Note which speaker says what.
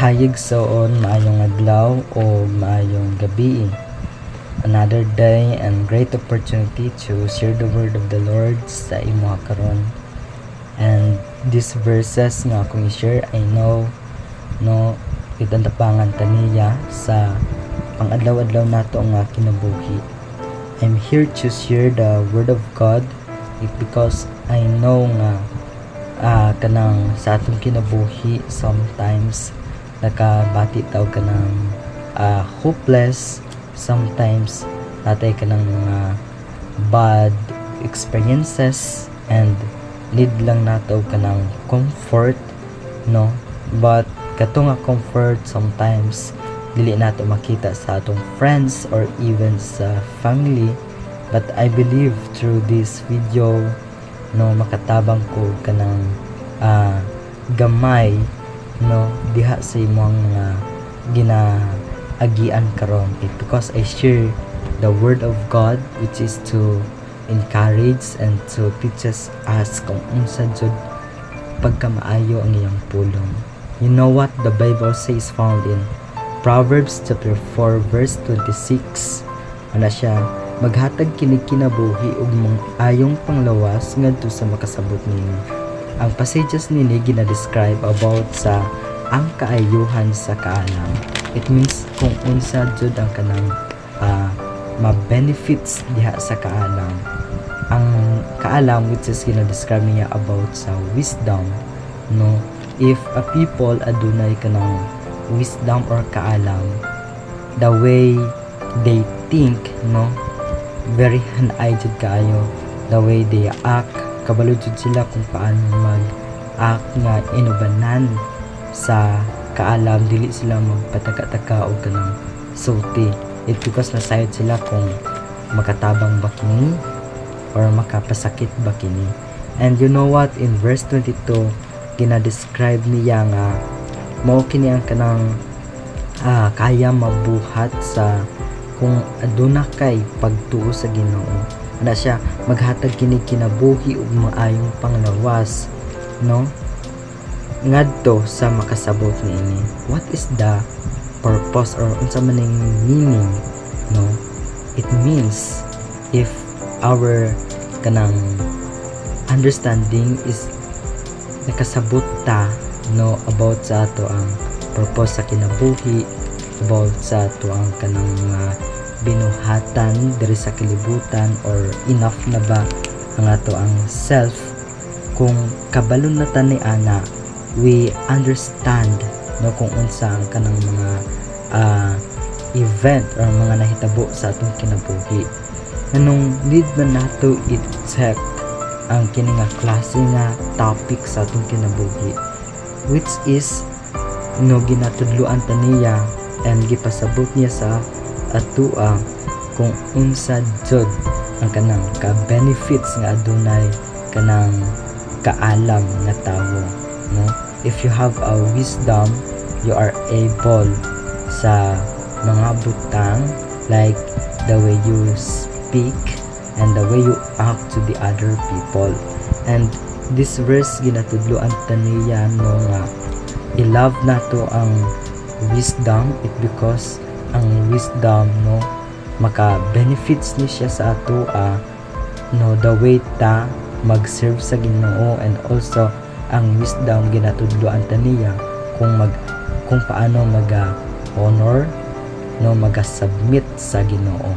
Speaker 1: Hayig soon, maayong adlaw o maayong gabi. Another day and great opportunity to share the word of the Lord sa imo karon. And these verses nga akong i-share, I know no itantapangan taniya sa pang-adlaw-adlaw nato nga kinabuhi. I'm here to share the word of God because I know nga kanang sa atong kinabuhi sometimes nakabati taw kanang hopeless, sometimes natay kanang mga bad experiences and need lang nato kanang comfort, no, but kato nga comfort sometimes dili nato makita sa atong friends or even sa family. But I believe through this video, no, makatabang ko kanang gamay, no, diha sa imong mga ginaagian karon, because I share the word of God, which is to encourage and to teach us kung unsa jud pagkamaayo ang iyang pulong. You know what the Bible says, found in Proverbs chapter 4 verse 26, ana siya, maghatag kini kinabuhi ug ayong panglawas ngadto sa makasabot nini. Ang passages nini gina-describe about sa ang kaayuhan sa kaalam. It means kung unsa jud ang kanang ma-benefits diha sa kaalam. Ang kaalam, which is gina-describe niya about sa wisdom, no, if a people adunay kanang wisdom or kaalam, the way they think, no, very hanay jud kaayo, the way they act, kabalo jud sila kung paano mag-act nga inubanan sa kaalam, dili sila magpataka-taka o kanang sulti. It because nasayod sila kung makatabang ba kini or makapasakit ba kini. And you know what, in verse 22 gina-describe niya nga mao kini ang kanang kaya mabuhat sa kung aduna kay pagtuo sa Ginoo. Ana siya, maghatag kini kinabuhi ug maayong panglawas, no, ngadto sa makasabot niini. What is the purpose or unsa man ning meaning, no? It means if our kanang understanding is nakasabot ta, no, about sa ato ang purpose sa kinabuhi, about sa ato ang kanang binuhatan diri sa kalibutan, or enough na ba ang ato ang self. Kung kabalon na tani ana, we understand, no, kung unsa ang kanang mga event or mga nahitabo sa atong kinabuhi. Anong need man nato i-check ang kini nga klase nga topic sa atong kinabuhi, which is no ginatudloan taniya and gipasabot niya sa atua kung unsa jud ang kanang ka-benefits nga adunay kanang kaalam nga tawo, no? If you have a wisdom, you are able sa mga butang, like the way you speak and the way you act to the other people. And this verse ginatudloan taniya, no, nga i-love nato ang wisdom, it because ang wisdom, no, maka-benefits ni siya sa ato, no, the way ta mag-serve sa Ginoo, and also ang wisdom ginatudloan taniya kung paano mag-honor, no, mag-submit sa Ginoo.